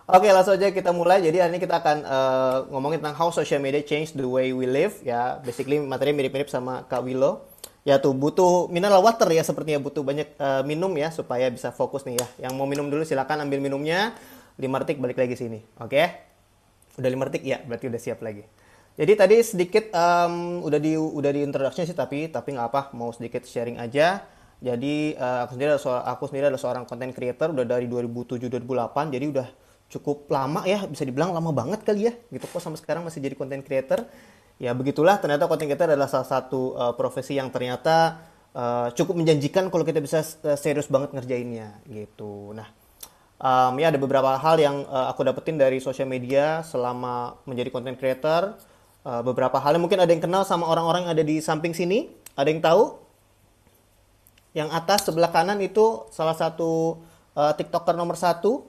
Oke, langsung aja kita mulai. Jadi hari ini kita akan ngomongin tentang how social media change the way we live ya. Basically materinya mirip-mirip sama Kak Wilo. Ya tuh butuh mineral water ya sepertinya butuh banyak minum ya supaya bisa fokus nih ya. Yang mau minum dulu silakan ambil minumnya. 5 detik balik lagi sini. Oke? Udah 5 detik ya, berarti udah siap lagi. Jadi tadi sedikit udah di introduction sih tapi nggak apa, mau sedikit sharing aja. Jadi aku sendiri adalah seorang content creator udah dari 2007 2008, jadi udah cukup lama ya, bisa dibilang lama banget kali ya gitu kok sampai sekarang masih jadi content creator. Ya begitulah, ternyata content creator adalah salah satu profesi yang ternyata cukup menjanjikan kalau kita bisa serius banget ngerjainnya gitu. Nah, ya ada beberapa hal yang aku dapetin dari sosial media selama menjadi content creator. Beberapa hal yang mungkin ada yang kenal sama orang-orang yang ada di samping sini. Ada yang tahu? Yang atas sebelah kanan itu salah satu TikToker nomor satu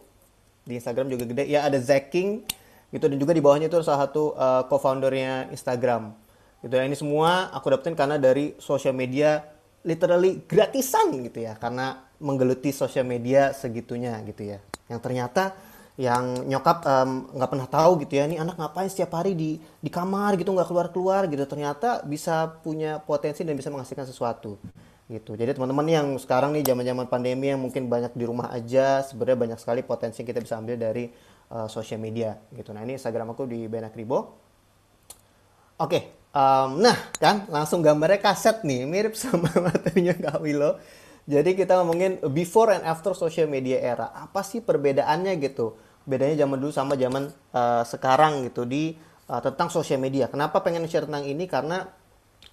di Instagram juga gede. Ya ada Zaking gitu, dan juga di bawahnya itu salah satu co-foundernya Instagram. Gitu ya. Ini semua aku dapetin karena dari sosial media literally gratisan gitu ya, karena menggeluti sosial media segitunya gitu ya. Yang ternyata yang nyokap nggak pernah tahu gitu ya, ini anak ngapain setiap hari di kamar gitu, nggak keluar keluar gitu, ternyata bisa punya potensi dan bisa menghasilkan sesuatu gitu. Jadi teman-teman yang sekarang nih zaman-zaman pandemi yang mungkin banyak di rumah aja, sebenarnya banyak sekali potensi yang kita bisa ambil dari sosial media gitu. Nah ini Instagram aku di Benak Ribo. Oke, nah kan langsung gambarnya kaset nih, mirip sama materinya Kak Wilo. Jadi kita ngomongin before and after social media era. Apa sih perbedaannya gitu? Bedanya zaman dulu sama zaman sekarang gitu di tentang social media. Kenapa pengen share tentang ini? Karena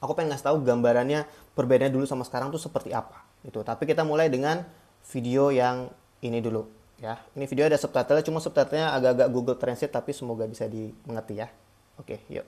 aku pengen ngasih tahu gambarannya perbedaannya dulu sama sekarang tuh seperti apa gitu. Tapi kita mulai dengan video yang ini dulu ya. Ini video ada subtitlenya, cuma subtitlenya agak-agak Google Translate tapi semoga bisa dimengerti ya. Oke, yuk.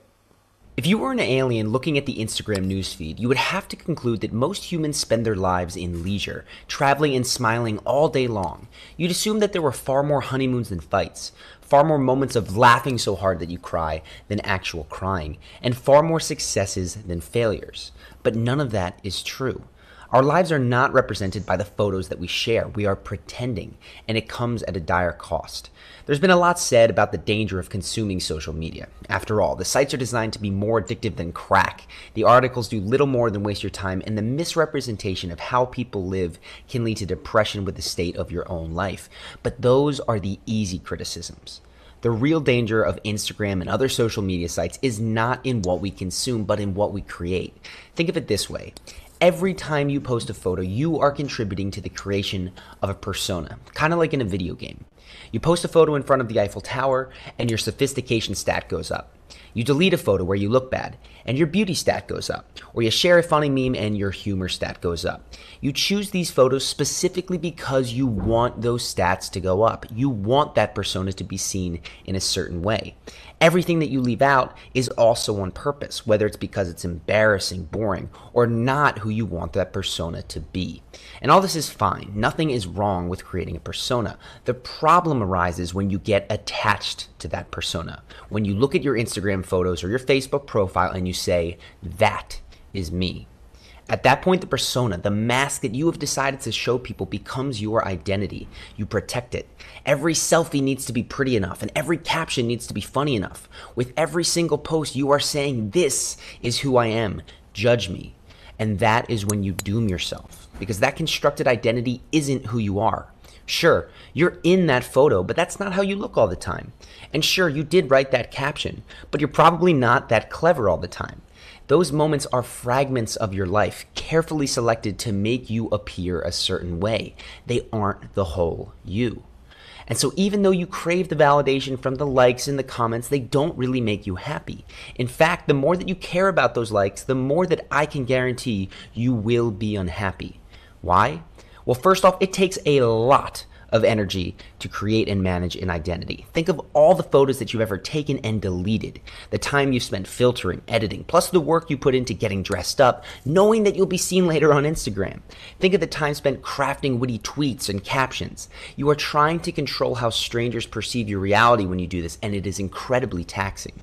If you were an alien looking at the Instagram newsfeed, you would have to conclude that most humans spend their lives in leisure, traveling and smiling all day long. You'd assume that there were far more honeymoons than fights, far more moments of laughing so hard that you cry than actual crying, and far more successes than failures. But none of that is true. Our lives are not represented by the photos that we share. We are pretending, and it comes at a dire cost. There's been a lot said about the danger of consuming social media. After all, the sites are designed to be more addictive than crack. The articles do little more than waste your time, and the misrepresentation of how people live can lead to depression with the state of your own life. But those are the easy criticisms. The real danger of Instagram and other social media sites is not in what we consume, but in what we create. Think of it this way. Every time you post a photo, you are contributing to the creation of a persona, kind of like in a video game. You post a photo in front of the Eiffel Tower, and your sophistication stat goes up. You delete a photo where you look bad, and your beauty stat goes up. Or you share a funny meme, and your humor stat goes up. You choose these photos specifically because you want those stats to go up. You want that persona to be seen in a certain way. Everything that you leave out is also on purpose, whether it's because it's embarrassing, boring, or not who you want that persona to be. And all this is fine. Nothing is wrong with creating a persona. The problem arises when you get attached to that persona. When you look at your Instagram photos or your Facebook profile and you say, that is me. At that point, the persona, the mask that you have decided to show people becomes your identity. You protect it. Every selfie needs to be pretty enough, and every caption needs to be funny enough. With every single post, you are saying, this is who I am. Judge me. And that is when you doom yourself, because that constructed identity isn't who you are. Sure, you're in that photo, but that's not how you look all the time. And sure, you did write that caption, but you're probably not that clever all the time. Those moments are fragments of your life, carefully selected to make you appear a certain way. They aren't the whole you. And so even though you crave the validation from the likes and the comments, they don't really make you happy. In fact, the more that you care about those likes, the more that I can guarantee you will be unhappy. Why? Well, first off, it takes a lot of energy to create and manage an identity. Think of all the photos that you've ever taken and deleted, the time you've spent filtering, editing, plus the work you put into getting dressed up, knowing that you'll be seen later on Instagram. Think of the time spent crafting witty tweets and captions. You are trying to control how strangers perceive your reality when you do this, and it is incredibly taxing.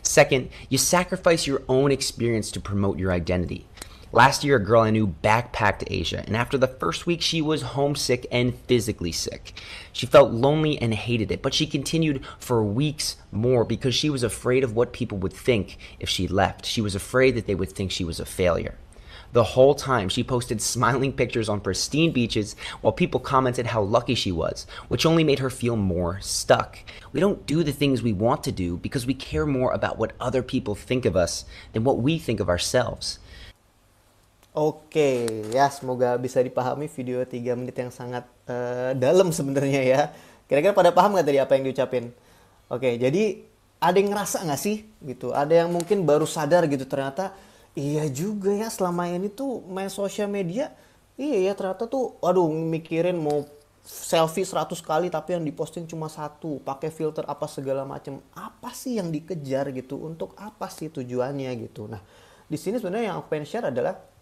Second, you sacrifice your own experience to promote your identity. Last year, a girl I knew backpacked to Asia, and after the first week, she was homesick and physically sick. She felt lonely and hated it, but she continued for weeks more because she was afraid of what people would think if she left. She was afraid that they would think she was a failure. The whole time, she posted smiling pictures on pristine beaches while people commented how lucky she was, which only made her feel more stuck. We don't do the things we want to do because we care more about what other people think of us than what we think of ourselves. Oke, ya semoga bisa dipahami video 3 menit yang sangat dalam sebenarnya ya. Kira-kira pada paham nggak tadi apa yang diucapin? Oke, jadi ada yang ngerasa nggak sih gitu? Ada yang mungkin baru sadar gitu ternyata iya juga ya selama ini tuh main sosial media. Iya ya ternyata tuh aduh mikirin mau selfie 100 kali tapi yang diposting cuma satu, pakai filter apa segala macam. Apa sih yang dikejar gitu? Untuk apa sih tujuannya gitu? Nah, di sini sebenarnya yang aku pengen share adalah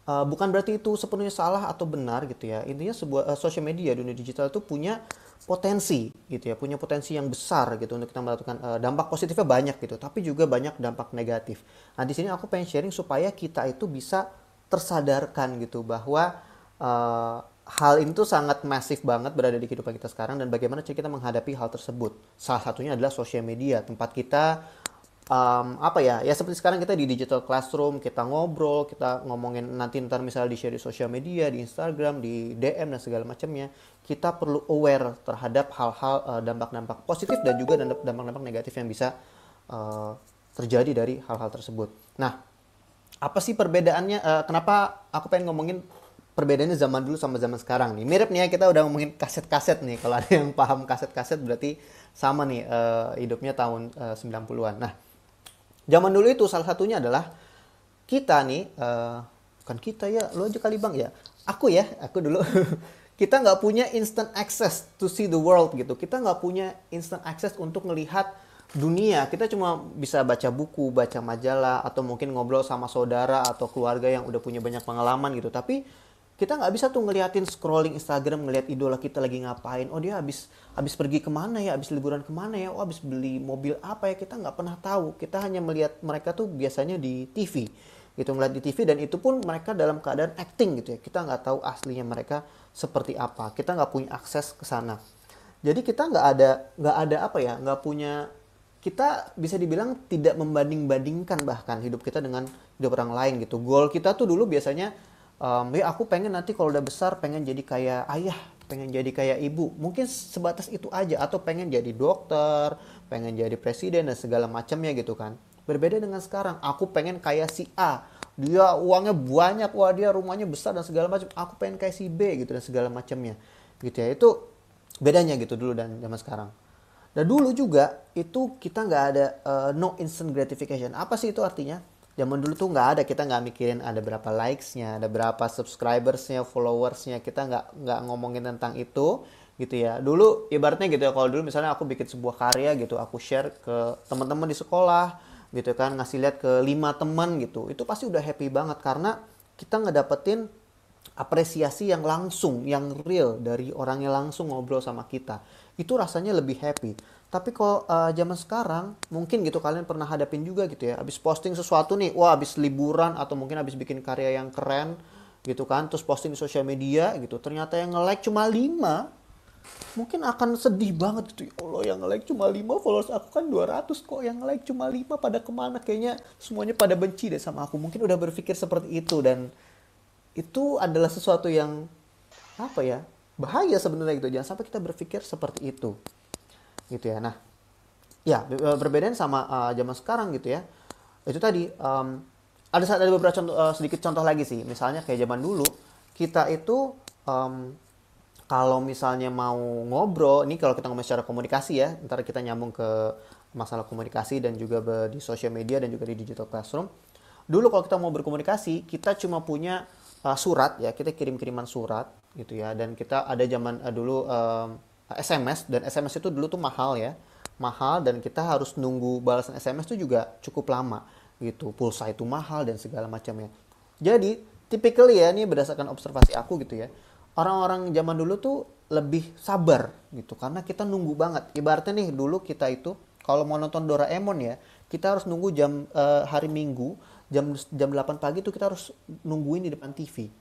bukan berarti itu sepenuhnya salah atau benar gitu ya. Intinya sebuah social media dunia digital itu punya potensi gitu ya, punya potensi yang besar gitu untuk kita melakukan dampak positifnya banyak gitu, tapi juga banyak dampak negatif. Nah, di sini aku pengen sharing supaya kita itu bisa tersadarkan gitu bahwa hal ini tuh sangat masif banget berada di kehidupan kita sekarang dan bagaimana cara kita menghadapi hal tersebut. Salah satunya adalah social media, tempat kita apa ya ya seperti sekarang kita di digital classroom, kita ngobrol, kita ngomongin nanti ntar misalnya di share di sosial media, di Instagram, di DM dan segala macamnya, kita perlu aware terhadap hal-hal dampak-dampak positif dan juga dampak-dampak negatif yang bisa terjadi dari hal-hal tersebut. Nah, apa sih perbedaannya? Kenapa aku pengen ngomongin perbedaannya zaman dulu sama zaman sekarang nih? Mirip nih ya, kita udah ngomongin kaset-kaset nih. Kalau ada yang paham kaset-kaset berarti sama nih hidupnya tahun 90-an. Nah, zaman dulu itu salah satunya adalah kita nih, bukan kita ya, lo aja kali bang ya. Aku dulu. Kita nggak punya instant access to see the world gitu. Kita nggak punya instant access untuk melihat dunia. Kita cuma bisa baca buku, baca majalah, atau mungkin ngobrol sama saudara atau keluarga yang udah punya banyak pengalaman gitu. Tapi kita nggak bisa tuh ngeliatin scrolling Instagram, ngeliat idola kita lagi ngapain. Oh dia habis pergi kemana ya, habis liburan kemana ya, oh habis beli mobil apa ya, kita nggak pernah tahu. Kita hanya melihat mereka tuh biasanya di TV gitu, ngeliat di TV dan itu pun mereka dalam keadaan acting gitu ya. Kita nggak tahu aslinya mereka seperti apa. Kita nggak punya akses ke sana. Jadi kita nggak ada apa ya, nggak punya, kita bisa dibilang tidak membanding-bandingkan bahkan hidup kita dengan hidup orang lain gitu. Goal kita tuh dulu biasanya ya aku pengen nanti kalau udah besar pengen jadi kayak ayah, pengen jadi kayak ibu. Mungkin sebatas itu aja, atau pengen jadi dokter, pengen jadi presiden dan segala macamnya gitu kan. Berbeda dengan sekarang, aku pengen kayak si A. Dia uangnya banyak, wah dia rumahnya besar dan segala macam. Aku pengen kayak si B gitu dan segala macamnya. Gitu ya. Itu bedanya gitu dulu dan zaman sekarang. Dan dulu juga itu kita nggak ada no instant gratification. Apa sih itu artinya? Zaman dulu tuh nggak ada, kita nggak mikirin ada berapa likes-nya, ada berapa subscribers-nya, followers-nya. Kita nggak ngomongin tentang itu gitu ya. Dulu ibaratnya gitu ya, kalau dulu misalnya aku bikin sebuah karya gitu, aku share ke teman-teman di sekolah gitu kan, ngasih lihat ke 5 teman gitu. Itu pasti udah happy banget karena kita ngedapetin apresiasi yang langsung, yang real dari orang yang langsung ngobrol sama kita. Itu rasanya lebih happy. Tapi kalau zaman sekarang, mungkin gitu kalian pernah hadapin juga gitu ya. Habis posting sesuatu nih, wah habis liburan atau mungkin habis bikin karya yang keren gitu kan, terus posting di sosial media gitu. Ternyata yang nge-like cuma 5, mungkin akan sedih banget gitu. Ya Allah, yang nge-like cuma 5, followers aku kan 200 kok. Yang nge-like cuma 5 pada kemana? Kayaknya semuanya pada benci deh sama aku. Mungkin udah berpikir seperti itu dan itu adalah sesuatu yang apa ya, bahaya sebenarnya gitu. Jangan sampai kita berpikir seperti itu gitu ya. Nah ya berbeda sama zaman sekarang gitu ya. Itu tadi ada beberapa contoh, sedikit contoh lagi sih. Misalnya kayak zaman dulu kita itu kalau misalnya mau ngobrol, ini kalau kita ngomong secara komunikasi ya, ntar kita nyambung ke masalah komunikasi dan juga di social media dan juga di digital classroom. Dulu kalau kita mau berkomunikasi, kita cuma punya surat ya, kita kirim-kiriman surat gitu ya. Dan kita ada zaman dulu SMS, dan SMS itu dulu tuh mahal ya. Mahal dan kita harus nunggu balasan SMS itu juga cukup lama gitu. Pulsa itu mahal dan segala macamnya. Jadi, typically ya, ini berdasarkan observasi aku gitu ya. Orang-orang zaman dulu tuh lebih sabar gitu karena kita nunggu banget. Ibaratnya nih dulu kita itu kalau mau nonton Doraemon ya, kita harus nunggu jam hari Minggu jam 8 pagi tuh kita harus nungguin di depan TV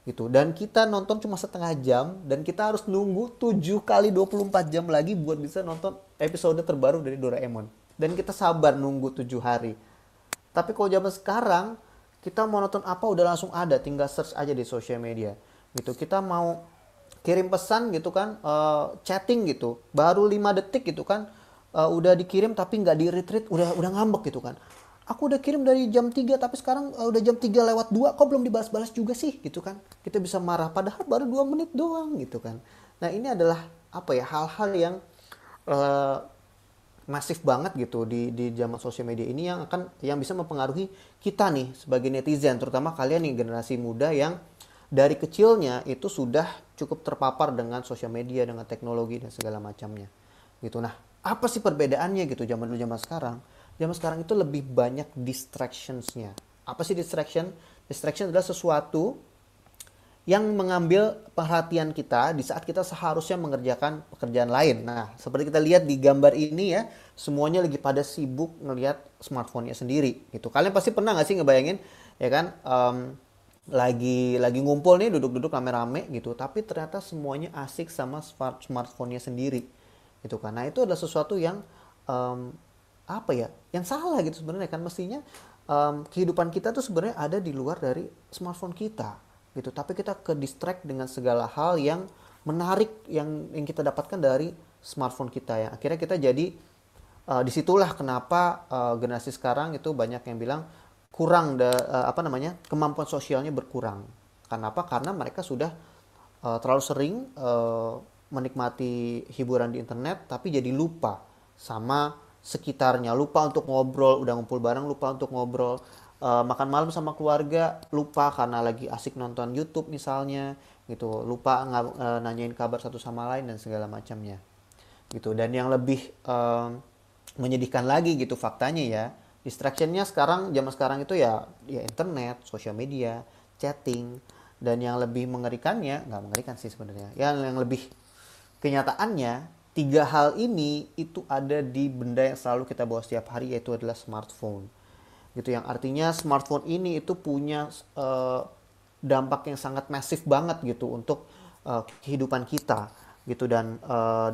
gitu. Dan kita nonton cuma setengah jam dan kita harus nunggu 7 kali 24 jam lagi buat bisa nonton episode terbaru dari Doraemon. Dan kita sabar nunggu 7 hari. Tapi kalau zaman sekarang, kita mau nonton apa udah langsung ada, tinggal search aja di sosial media gitu. Kita mau kirim pesan gitu kan, chatting gitu, baru 5 detik gitu kan, udah dikirim tapi nggak di-retweet, udah ngambek gitu kan. Aku udah kirim dari jam 3 tapi sekarang udah jam 3 lewat 2 kok belum dibalas-balas juga sih gitu kan. Kita bisa marah padahal baru 2 menit doang gitu kan. Nah, ini adalah apa ya, hal-hal yang masif banget gitu di zaman sosial media ini yang bisa mempengaruhi kita nih sebagai netizen, terutama kalian nih generasi muda yang dari kecilnya itu sudah cukup terpapar dengan sosial media, dengan teknologi dan segala macamnya gitu. Nah, apa sih perbedaannya gitu zaman dulu zaman sekarang? Zaman sekarang itu lebih banyak distractions-nya. Apa sih distraction? Distraction adalah sesuatu yang mengambil perhatian kita di saat kita seharusnya mengerjakan pekerjaan lain. Nah, seperti kita lihat di gambar ini ya, semuanya lagi pada sibuk ngelihat smartphone-nya sendiri gitu. Kalian pasti pernah nggak sih ngebayangin ya kan, lagi ngumpul nih, duduk-duduk rame-rame gitu, tapi ternyata semuanya asik sama smartphone-nya sendiri gitu kan. Nah, itu adalah sesuatu yang apa ya, yang salah gitu sebenarnya kan. Mestinya kehidupan kita tuh sebenarnya ada di luar dari smartphone kita gitu, tapi kita ke distract dengan segala hal yang menarik yang kita dapatkan dari smartphone kita ya. Akhirnya kita jadi disitulah kenapa generasi sekarang itu banyak yang bilang kurang kemampuan sosialnya berkurang. Kenapa? Karena mereka sudah terlalu sering menikmati hiburan di internet, tapi jadi lupa sama sekitarnya, lupa untuk ngobrol, udah ngumpul bareng lupa untuk ngobrol, makan malam sama keluarga lupa karena lagi asik nonton YouTube misalnya gitu, lupa nanyain kabar satu sama lain dan segala macamnya gitu. Dan yang lebih menyedihkan lagi gitu faktanya ya, distractionnya zaman sekarang itu ya internet, sosial media, chatting. Dan yang lebih mengerikannya, nggak mengerikan sih sebenarnya, yang lebih kenyataannya, 3 hal ini itu ada di benda yang selalu kita bawa setiap hari, yaitu adalah smartphone gitu. Yang artinya smartphone ini itu punya dampak yang sangat masif banget gitu untuk kehidupan kita gitu. Dan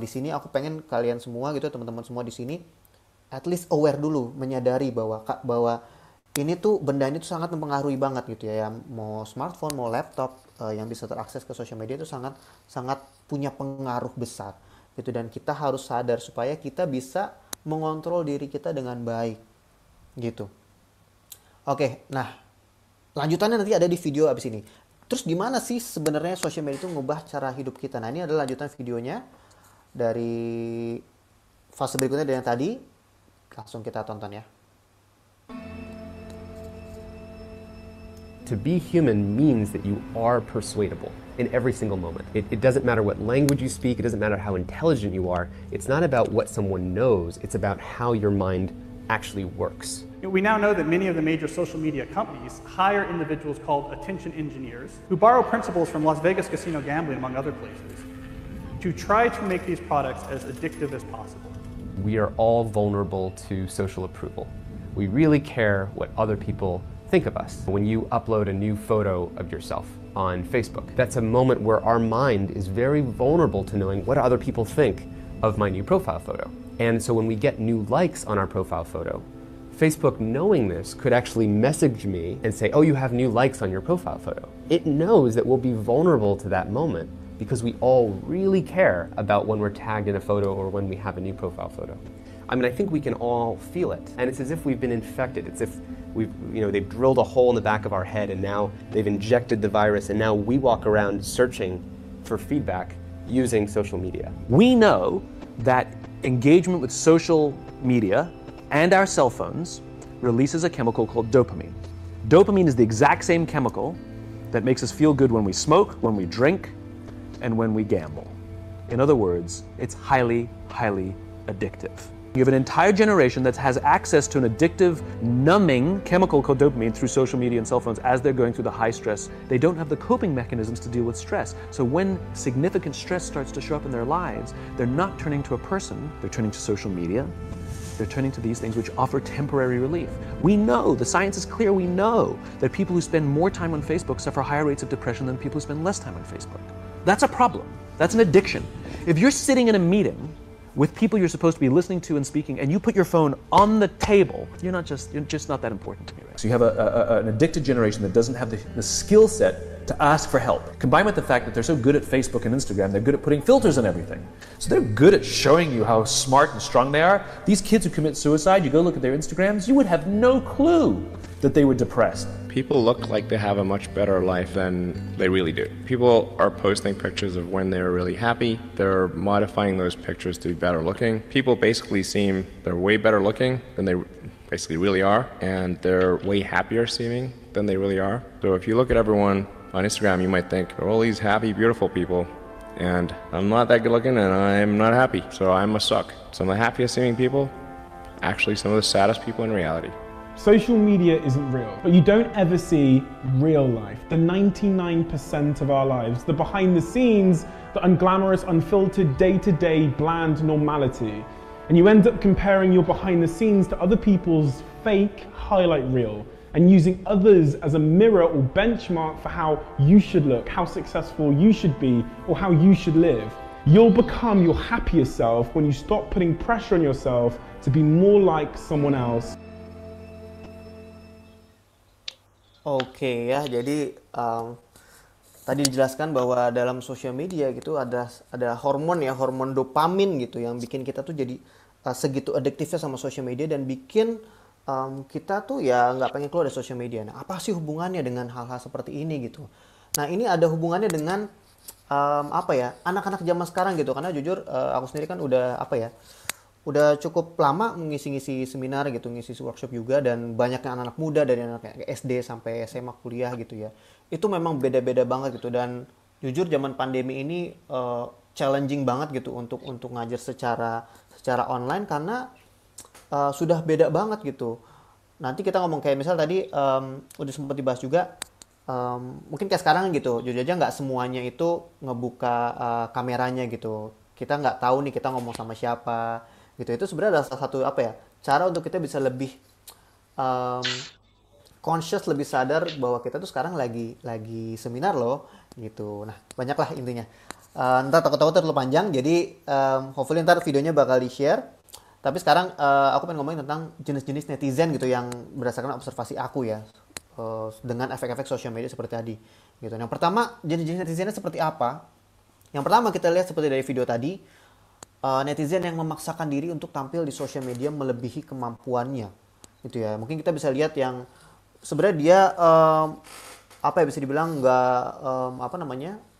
di sini aku pengen kalian semua gitu, teman-teman semua di sini at least aware dulu, menyadari bahwa ini tuh benda ini tuh sangat mempengaruhi banget gitu ya. Mau smartphone, mau laptop yang bisa terakses ke sosial media itu sangat punya pengaruh besar gitu. Dan kita harus sadar supaya kita bisa mengontrol diri kita dengan baik gitu. Oke, nah lanjutannya nanti ada di video abis ini. Terus gimana sih sebenarnya sosial media itu ngubah cara hidup kita? Nah, ini adalah lanjutan videonya dari fase berikutnya dari yang tadi. Langsung kita tonton ya. To be human means that you are persuadable in every single moment. It doesn't matter what language you speak, it doesn't matter how intelligent you are. It's not about what someone knows, it's about how your mind actually works. We now know that many of the major social media companies hire individuals called attention engineers who borrow principles from Las Vegas casino gambling, among other places, to try to make these products as addictive as possible. We are all vulnerable to social approval. We really care what other people think of us. When you upload a new photo of yourself on Facebook, that's a moment where our mind is very vulnerable to knowing what other people think of my new profile photo. And so when we get new likes on our profile photo, Facebook, knowing this, could actually message me and say, oh, you have new likes on your profile photo. It knows that we'll be vulnerable to that moment because we all really care about when we're tagged in a photo or when we have a new profile photo. I mean, I think we can all feel it. And it's as if we've been infected. It's if they've drilled a hole in the back of our head and now they've injected the virus and now we walk around searching for feedback using social media. We know that engagement with social media and our cell phones releases a chemical called dopamine. Dopamine is the exact same chemical that makes us feel good when we smoke, when we drink, and when we gamble. In other words, it's highly, highly addictive. You have an entire generation that has access to an addictive, numbing chemical called dopamine through social media and cell phones as they're going through the high stress. They don't have the coping mechanisms to deal with stress. So when significant stress starts to show up in their lives, they're not turning to a person, they're turning to social media, they're turning to these things which offer temporary relief. We know, the science is clear, we know that people who spend more time on Facebook suffer higher rates of depression than people who spend less time on Facebook. That's a problem. That's an addiction. If you're sitting in a meeting with people you're supposed to be listening to and speaking, and you put your phone on the table, you're just not that important to me, right? So you have an addicted generation that doesn't have the skill set to ask for help. Combined with the fact that they're so good at Facebook and Instagram, they're good at putting filters on everything. So they're good at showing you how smart and strong they are. These kids who commit suicide, you go look at their Instagrams, you would have no clue that they were depressed. People look like they have a much better life than they really do. People are posting pictures of when they're really happy. They're modifying those pictures to be better looking. People basically seem they're way better looking than they basically really are, and they're way happier seeming than they really are. So if you look at everyone on Instagram, you might think they're all these happy, beautiful people, and I'm not that good looking and I'm not happy, so I must suck. Some of the happiest seeming people, actually some of the saddest people in reality. Social media isn't real, but you don't ever see real life. The 99% of our lives, the behind the scenes, the unglamorous, unfiltered, day-to-day, bland normality. And you end up comparing your behind the scenes to other people's fake highlight reel and using others as a mirror or benchmark for how you should look, how successful you should be, or how you should live. You'll become your happier self when you stop putting pressure on yourself to be more like someone else. Oke ya, jadi tadi dijelaskan bahwa dalam sosial media gitu ada hormon ya, hormon dopamin gitu yang bikin kita tuh jadi segitu adiktifnya sama sosial media dan bikin kita tuh ya nggak pengen keluar dari sosial media. Nah, apa sih hubungannya dengan hal-hal seperti ini gitu? Nah, ini ada hubungannya dengan apa ya, anak-anak zaman sekarang gitu. Karena jujur aku sendiri kan udah cukup lama ngisi-ngisi seminar gitu, ngisi workshop juga, dan banyaknya anak-anak muda dari anak SD sampai SMA kuliah gitu ya. Itu memang beda-beda banget gitu, dan jujur zaman pandemi ini challenging banget gitu untuk ngajar secara online karena sudah beda banget gitu. Nanti kita ngomong kayak misal tadi udah sempat dibahas juga, mungkin kayak sekarang gitu, jujur aja nggak semuanya itu ngebuka kameranya gitu. Kita nggak tahu nih kita ngomong sama siapa gitu. Itu sebenarnya adalah salah satu cara untuk kita bisa lebih conscious, lebih sadar bahwa kita tuh sekarang lagi seminar loh gitu. Nah, banyaklah intinya. Ntar takut-takut terlalu panjang, jadi hopefully ntar videonya bakal di-share. Tapi sekarang aku pengen ngomongin tentang jenis-jenis netizen gitu yang berdasarkan observasi aku ya, dengan efek-efek sosial media seperti tadi gitu. Yang pertama, jenis-jenis netizennya seperti apa? Yang pertama kita lihat seperti dari video tadi, netizen yang memaksakan diri untuk tampil di sosial media melebihi kemampuannya gitu ya. Mungkin kita bisa lihat yang sebenarnya dia bisa dibilang nggak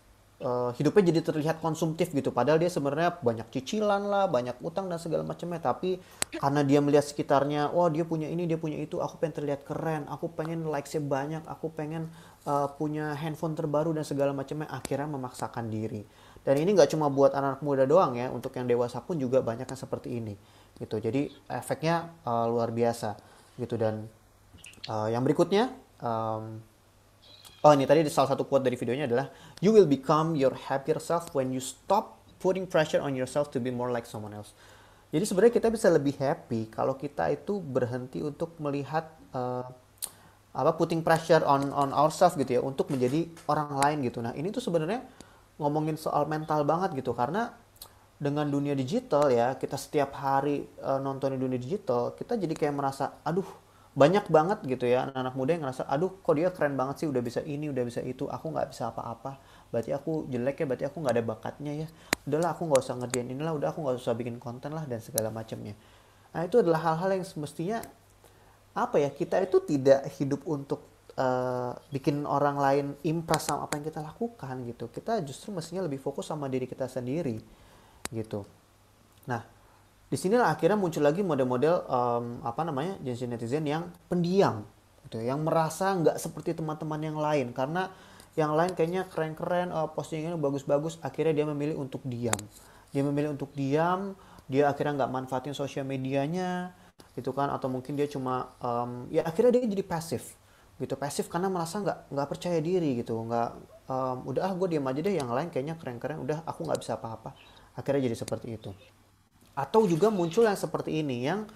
hidupnya jadi terlihat konsumtif gitu, padahal dia sebenarnya banyak cicilan lah, banyak utang dan segala macamnya, tapi karena dia melihat sekitarnya, wah dia punya ini, dia punya itu, aku pengen terlihat keren, aku pengen likes-nya banyak, aku pengen punya handphone terbaru dan segala macamnya, akhirnya memaksakan diri. Dan ini nggak cuma buat anak muda doang ya, untuk yang dewasa pun juga banyak yang seperti ini gitu. Jadi efeknya luar biasa gitu. Dan yang berikutnya, ini tadi salah satu quote dari videonya adalah, you will become your happier self when you stop putting pressure on yourself to be more like someone else. Jadi sebenarnya kita bisa lebih happy kalau kita itu berhenti untuk melihat putting pressure on ourselves gitu ya, untuk menjadi orang lain gitu. Nah, ini tuh sebenarnya ngomongin soal mental banget gitu, karena dengan dunia digital ya, kita setiap hari nontonin dunia digital, kita jadi kayak merasa, aduh banyak banget gitu ya anak-anak muda yang ngerasa, aduh kok dia keren banget sih, udah bisa ini, udah bisa itu, aku nggak bisa apa-apa, berarti aku jelek ya, berarti aku nggak ada bakatnya ya, udahlah aku nggak usah ngerjain inilah, udah aku nggak usah bikin konten lah dan segala macamnya. Nah, itu adalah hal-hal yang semestinya kita itu tidak hidup untuk bikin orang lain impress sama apa yang kita lakukan gitu. Kita justru mestinya lebih fokus sama diri kita sendiri gitu. Nah, disinilah akhirnya muncul lagi model-model jenis netizen yang pendiam gitu, yang merasa nggak seperti teman-teman yang lain karena yang lain kayaknya keren-keren, postingannya bagus-bagus, akhirnya dia memilih untuk diam. Dia akhirnya nggak manfaatin sosial medianya gitu kan, atau mungkin dia cuma akhirnya dia jadi pasif karena merasa nggak percaya diri gitu, udah gue diam aja deh, yang lain kayaknya keren-keren, udah aku nggak bisa apa-apa, akhirnya jadi seperti itu. Atau juga muncul yang seperti ini, yang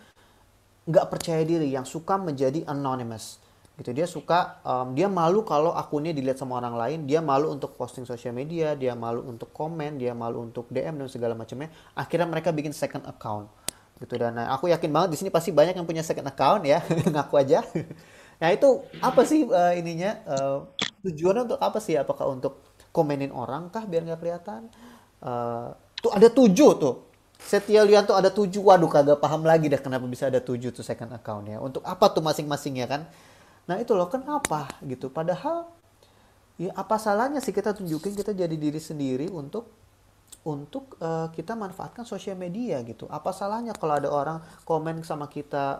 nggak percaya diri, yang suka menjadi anonymous gitu. Dia suka, dia malu kalau akunnya dilihat sama orang lain, dia malu untuk posting sosial media, dia malu untuk komen, dia malu untuk DM dan segala macamnya. Akhirnya mereka bikin second account gitu. Dan aku yakin banget di sini pasti banyak yang punya second account ya, ngaku aja. Nah itu apa sih tujuannya untuk apa sih? Apakah untuk komenin orang kah biar nggak kelihatan? Tuh ada 7 tuh. Setia lihat tuh ada 7. Waduh, kagak paham lagi dah kenapa bisa ada 7 tuh second account ya. Untuk apa tuh masing-masingnya kan? Nah itu loh, kenapa gitu. Padahal ya apa salahnya sih kita tunjukin kita jadi diri sendiri untuk kita manfaatkan sosial media gitu. Apa salahnya kalau ada orang komen sama kita,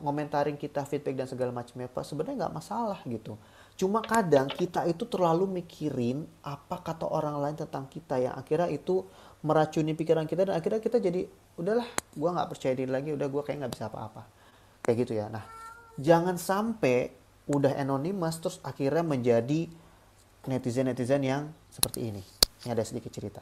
ngomentarin kita, feedback dan segala macamnya, Pak, sebenarnya nggak masalah gitu. Cuma kadang kita itu terlalu mikirin apa kata orang lain tentang kita, yang akhirnya itu meracuni pikiran kita dan akhirnya kita jadi udahlah, gua nggak percaya diri lagi, udah gua kayak nggak bisa apa-apa kayak gitu ya. Nah, jangan sampai udah anonymous terus akhirnya menjadi netizen yang seperti ini. Ini ada sedikit cerita.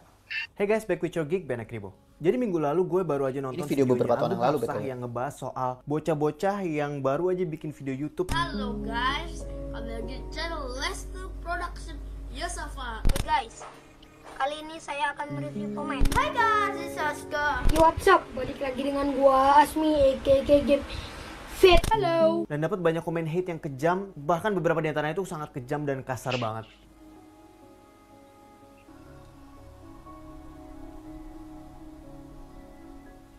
Hey guys, back with your geek, Ben Akribo. Jadi minggu lalu gue baru aja nonton video beberapa tahun yang lalu, betul, betul. yang ngebahas soal bocah-bocah yang baru aja bikin video YouTube. Halo guys, kembali lagi di channel Let's Do Production Yosafa. Hey guys, kali ini saya akan mereview pemain. Hi guys, this is Aska. Yo, what's up? Balik lagi dengan gua Asmi aka Game Fit. Halo. Dan dapat banyak komen hate yang kejam, bahkan beberapa di antaranya itu sangat kejam dan kasar banget.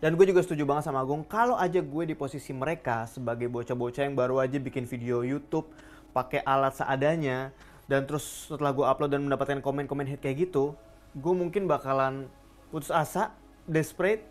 Dan gue juga setuju banget sama Agung, kalau aja gue di posisi mereka sebagai bocah-bocah yang baru aja bikin video YouTube pakai alat seadanya, dan terus setelah gue upload dan mendapatkan komen-komen hate kayak gitu, gue mungkin bakalan putus asa, desperate,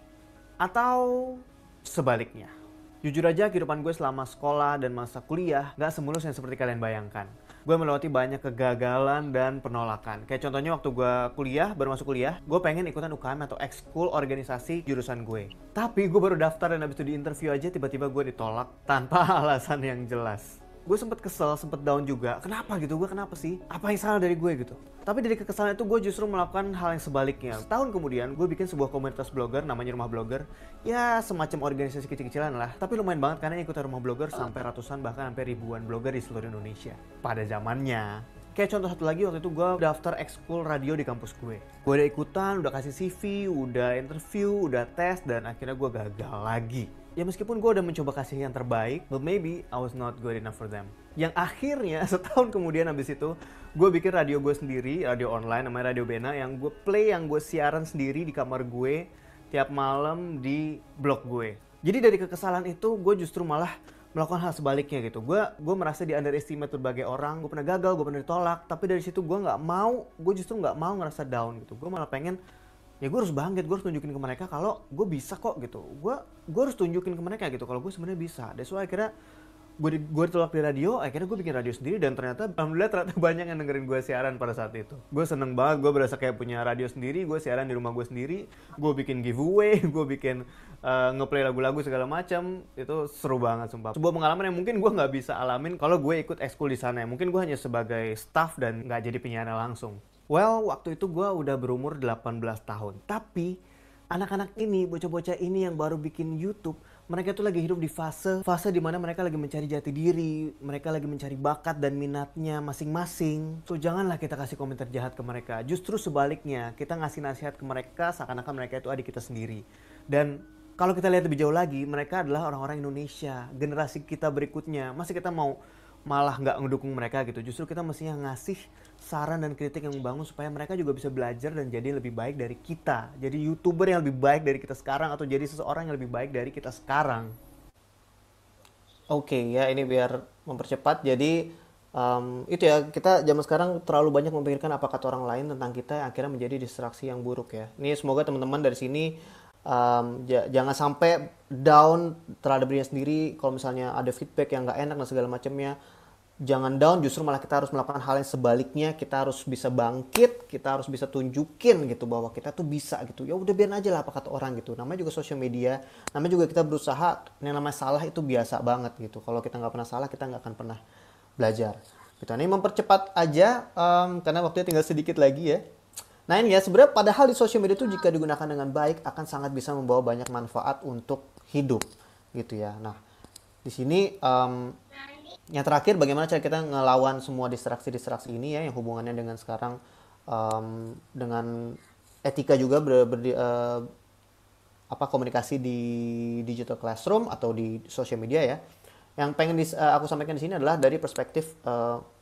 atau sebaliknya. Jujur aja kehidupan gue selama sekolah dan masa kuliah gak semulus yang seperti kalian bayangkan. Gue melewati banyak kegagalan dan penolakan. Kayak contohnya waktu gue kuliah, baru masuk kuliah, gue pengen ikutan UKM atau ekskul organisasi jurusan gue. Tapi gue baru daftar dan habis itu di interview aja tiba-tiba gue ditolak tanpa alasan yang jelas. Gue sempet kesel, sempet down juga. Kenapa gitu? Gue kenapa sih? Apa yang salah dari gue gitu? Tapi dari kekesalan itu gue justru melakukan hal yang sebaliknya. Tahun kemudian gue bikin sebuah komunitas blogger namanya Rumah Blogger. Ya semacam organisasi kecil-kecilan lah. Tapi lumayan banget karena ikutan Rumah Blogger sampai ratusan bahkan sampai ribuan blogger di seluruh Indonesia. Pada zamannya. Kayak contoh satu lagi, waktu itu gue daftar ekskul radio di kampus gue. Gue udah ikutan, udah kasih CV, udah interview, udah tes, dan akhirnya gue gagal lagi. Ya meskipun gue udah mencoba kasih yang terbaik, but maybe I was not good enough for them. Yang akhirnya setahun kemudian abis itu, gue bikin radio gue sendiri, radio online namanya Radio Bena, yang gue play, yang gue siaran sendiri di kamar gue tiap malam di blog gue. Jadi dari kekesalan itu, gue justru malah melakukan hal sebaliknya gitu. Gue merasa di underestimate berbagai orang, gue pernah gagal, gue pernah ditolak, tapi dari situ gue justru nggak mau ngerasa down gitu. Gue malah pengen, ya gue harus bangkit, gue harus tunjukin ke mereka kalau gue bisa kok gitu. Gue harus tunjukin ke mereka gitu kalau gue sebenarnya bisa. That's why akhirnya gue ditolak di radio, akhirnya gue bikin radio sendiri dan ternyata alhamdulillah banyak yang dengerin gue siaran pada saat itu. Gue seneng banget, gue berasa kayak punya radio sendiri, gue siaran di rumah gue sendiri, gue bikin giveaway, gue bikin ngeplay lagu-lagu segala macam. Itu seru banget sumpah. Sebuah pengalaman yang mungkin gue nggak bisa alamin kalau gue ikut ekskul di sana. Mungkin gue hanya sebagai staff dan nggak jadi penyiar langsung. Well, waktu itu gue udah berumur 18 tahun. Tapi anak-anak ini, bocah-bocah ini yang baru bikin YouTube, mereka tuh lagi hidup di fase dimana mereka lagi mencari jati diri, mereka lagi mencari bakat dan minatnya masing-masing. So janganlah kita kasih komentar jahat ke mereka. Justru sebaliknya, kita ngasih nasihat ke mereka seakan-akan mereka itu adik kita sendiri. Dan kalau kita lihat lebih jauh lagi, mereka adalah orang-orang Indonesia, generasi kita berikutnya. Masa kita mau malah nggak ngedukung mereka gitu? Justru kita mestinya ngasih saran dan kritik yang membangun supaya mereka juga bisa belajar dan jadi lebih baik dari kita. Jadi YouTuber yang lebih baik dari kita sekarang atau jadi seseorang yang lebih baik dari kita sekarang. Oke, ya ini biar mempercepat. Jadi itu ya, kita zaman sekarang terlalu banyak memikirkan apa kata orang lain tentang kita yang akhirnya menjadi distraksi yang buruk ya. Ini semoga teman-teman dari sini jangan sampai down terhadap dirinya sendiri. Kalau misalnya ada feedback yang nggak enak dan segala macamnya, jangan down, justru malah kita harus melakukan hal yang sebaliknya. Kita harus bisa bangkit, kita harus bisa tunjukin gitu bahwa kita tuh bisa gitu. Ya udah biarin aja lah apa kata orang gitu. Namanya juga sosial media, namanya juga kita berusaha. Yang namanya salah itu biasa banget gitu. Kalau kita nggak pernah salah, kita nggak akan pernah belajar. Gitu. Ini mempercepat aja karena waktunya tinggal sedikit lagi ya. Nah ini ya, sebenarnya padahal di sosial media itu jika digunakan dengan baik akan sangat bisa membawa banyak manfaat untuk hidup gitu ya. Nah, Di sini yang terakhir bagaimana cara kita ngelawan semua distraksi-distraksi ini ya yang hubungannya dengan sekarang dengan etika juga komunikasi di digital classroom atau di social media ya. Yang pengen aku sampaikan di sini adalah dari perspektif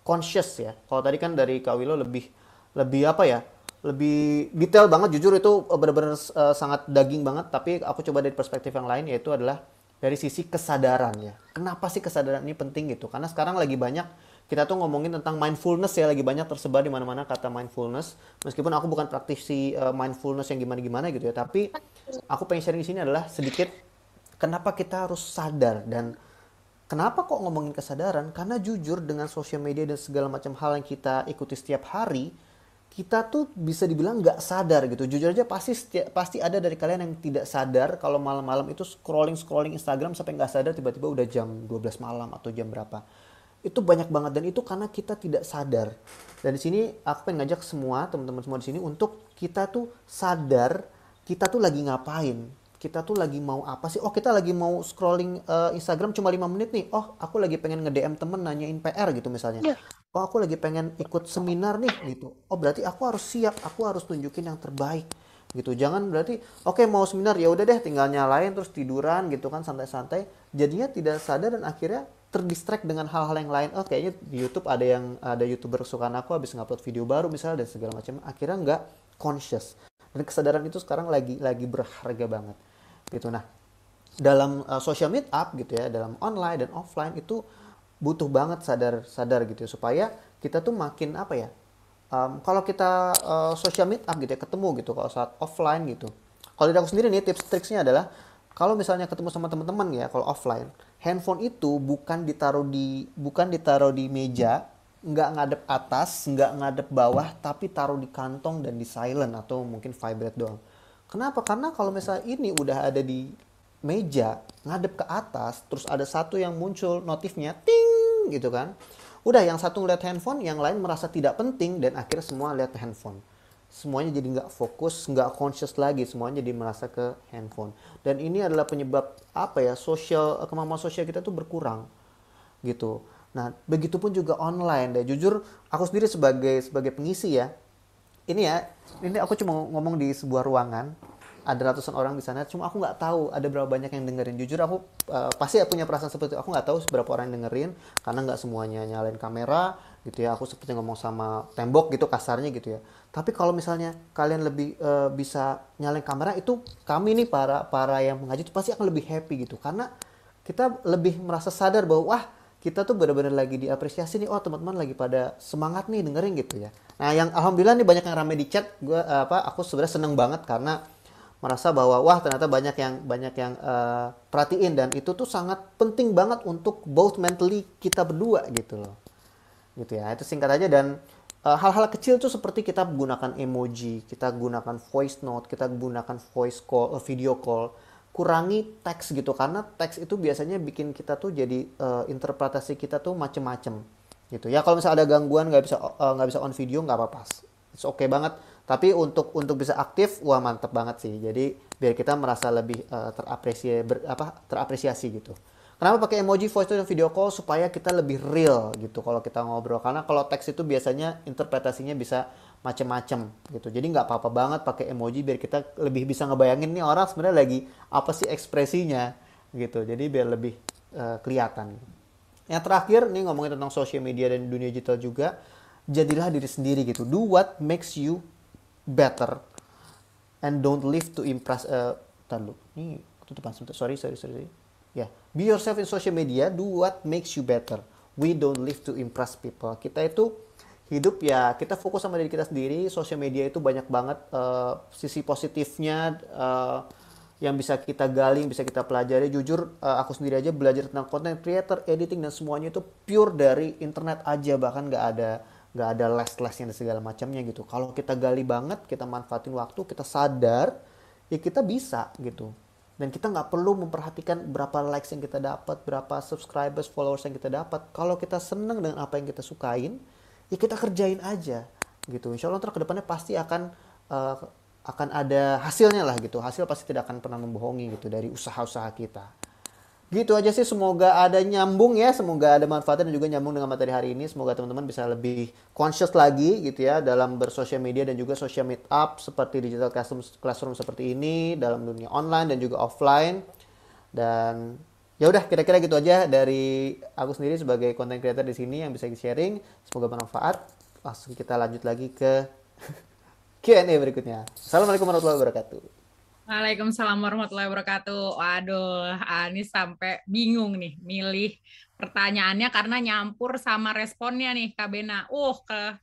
conscious ya. Kalau tadi kan dari Kak Willow lebih apa ya? Lebih detail banget, jujur itu benar-benar sangat daging banget. Tapi aku coba dari perspektif yang lain, yaitu adalah dari sisi kesadaran ya. Kenapa sih kesadaran ini penting gitu? Karena sekarang lagi banyak kita tuh ngomongin tentang mindfulness ya, lagi banyak tersebar di mana-mana kata mindfulness. Meskipun aku bukan praktisi mindfulness yang gimana-gimana gitu ya, tapi aku pengen sharing di sini adalah sedikit kenapa kita harus sadar. Dan kenapa kok ngomongin kesadaran? Karena jujur dengan social media dan segala macam hal yang kita ikuti setiap hari, kita tuh bisa dibilang nggak sadar gitu. Jujur aja pasti ada dari kalian yang tidak sadar kalau malam-malam itu scrolling Instagram sampai nggak sadar tiba-tiba udah jam 12 malam atau jam berapa. Itu banyak banget dan itu karena kita tidak sadar. Dan di sini aku pengen ngajak semua teman-teman semua di sini untuk kita tuh sadar kita tuh lagi ngapain. Kita tuh lagi mau apa sih? Oh, kita lagi mau scrolling Instagram cuma 5 menit nih. Oh, aku lagi pengen nge-DM temen nanyain PR gitu misalnya. Oh, aku lagi pengen ikut seminar nih gitu. Oh, berarti aku harus siap, aku harus tunjukin yang terbaik gitu. Jangan berarti oke, mau seminar ya udah deh tinggal nyalain terus tiduran gitu kan santai-santai. Jadinya tidak sadar dan akhirnya terdistract dengan hal-hal yang lain. Oh, kayaknya di YouTube ada YouTuber kesukaan aku habis ngupload video baru misalnya dan segala macam. Akhirnya nggak conscious. Dan kesadaran itu sekarang lagi berharga banget. Gitu. Nah, dalam social meet up gitu ya, dalam online dan offline itu butuh banget sadar gitu ya, supaya kita tuh makin apa ya, kalau kita social meet up gitu ya, ketemu gitu kalau saat offline gitu. Kalau dari aku sendiri nih tips-triksnya adalah kalau misalnya ketemu sama teman-teman ya, kalau offline, handphone itu bukan ditaruh di meja, nggak ngadep atas, nggak ngadep bawah, tapi taruh di kantong dan di silent atau mungkin vibrate doang. Kenapa? Karena kalau misalnya ini udah ada di meja, ngadep ke atas, terus ada satu yang muncul notifnya, ting gitu kan. Udah yang satu ngeliat handphone, yang lain merasa tidak penting, dan akhirnya semua lihat handphone. Semuanya jadi nggak fokus, nggak conscious lagi, semuanya jadi merasa ke handphone. Dan ini adalah penyebab apa ya, kemampuan sosial kita tuh berkurang gitu. Nah, begitupun juga online deh. Jujur, aku sendiri sebagai pengisi ya, ini aku cuma ngomong di sebuah ruangan, ada ratusan orang di sana, cuma aku nggak tahu ada berapa banyak yang dengerin. Jujur aku pasti punya perasaan seperti itu. Aku nggak tahu berapa orang yang dengerin, karena nggak semuanya nyalain kamera gitu ya. Aku seperti ngomong sama tembok gitu kasarnya gitu ya. Tapi kalau misalnya kalian lebih bisa nyalain kamera, itu kami nih para yang mengaji itu pasti akan lebih happy gitu, karena kita lebih merasa sadar bahwa wah, kita tuh benar-benar lagi diapresiasi nih. Oh, teman-teman lagi pada semangat nih dengerin gitu ya. Nah, yang alhamdulillah nih banyak yang rame di chat. Aku sebenarnya seneng banget karena merasa bahwa wah, ternyata banyak yang perhatiin, dan itu tuh sangat penting banget untuk both mentally kita berdua gitu loh. Gitu ya. Itu singkat aja. Dan hal-hal kecil tuh seperti kita gunakan emoji, kita gunakan voice note, kita gunakan voice call, video call. Kurangi teks gitu, karena teks itu biasanya bikin kita tuh jadi interpretasi kita tuh macem-macem gitu ya. Kalau misalnya ada gangguan nggak bisa on video, nggak apa-apa, it's okay banget. Tapi untuk bisa aktif, wah mantep banget sih. Jadi biar kita merasa lebih terapresiasi gitu. Kenapa pakai emoji, voice note, dan video call? Supaya kita lebih real gitu kalau kita ngobrol. Karena kalau teks itu biasanya interpretasinya bisa macem-macem gitu. Jadi nggak apa-apa banget pakai emoji biar kita lebih bisa ngebayangin nih orang sebenarnya lagi apa sih ekspresinya gitu. Jadi biar lebih kelihatan. Yang terakhir nih ngomongin tentang social media dan dunia digital juga, jadilah diri sendiri gitu. Do what makes you better and don't live to impress. Ini ketutupan sebentar. Sorry. Ya, be yourself in social media. Do what makes you better. We don't live to impress people. Kita itu hidup ya, kita fokus sama diri kita sendiri. Social media itu banyak banget sisi positifnya yang bisa kita gali, bisa kita pelajari. Jujur, aku sendiri aja belajar tentang content creator, editing, dan semuanya itu pure dari internet aja. Bahkan nggak ada les-lesnya dan segala macamnya gitu. Kalau kita gali banget, kita manfaatin waktu, kita sadar, ya kita bisa gitu. Dan kita nggak perlu memperhatikan berapa likes yang kita dapat, berapa subscribers, followers yang kita dapat. Kalau kita seneng dengan apa yang kita sukain, ya kita kerjain aja gitu. Insya Allah ke depannya pasti akan ada hasilnya lah gitu. Hasil pasti tidak akan pernah membohongi gitu dari usaha-usaha kita Gitu aja sih, semoga ada nyambung ya, semoga ada manfaatnya dan juga nyambung dengan materi hari ini. Semoga teman-teman bisa lebih conscious lagi gitu ya dalam bersosial media dan juga social meet up seperti digital classroom seperti ini dalam dunia online dan juga offline. Dan ya udah kira-kira gitu aja dari aku sendiri sebagai content creator di sini yang bisa sharing. Semoga bermanfaat. Langsung kita lanjut lagi ke Q&A berikutnya. Assalamualaikum warahmatullahi wabarakatuh. Waalaikumsalam warahmatullahi wabarakatuh. Waduh, Anis sampai bingung nih milih pertanyaannya karena nyampur sama responnya nih Kak Bena. Ke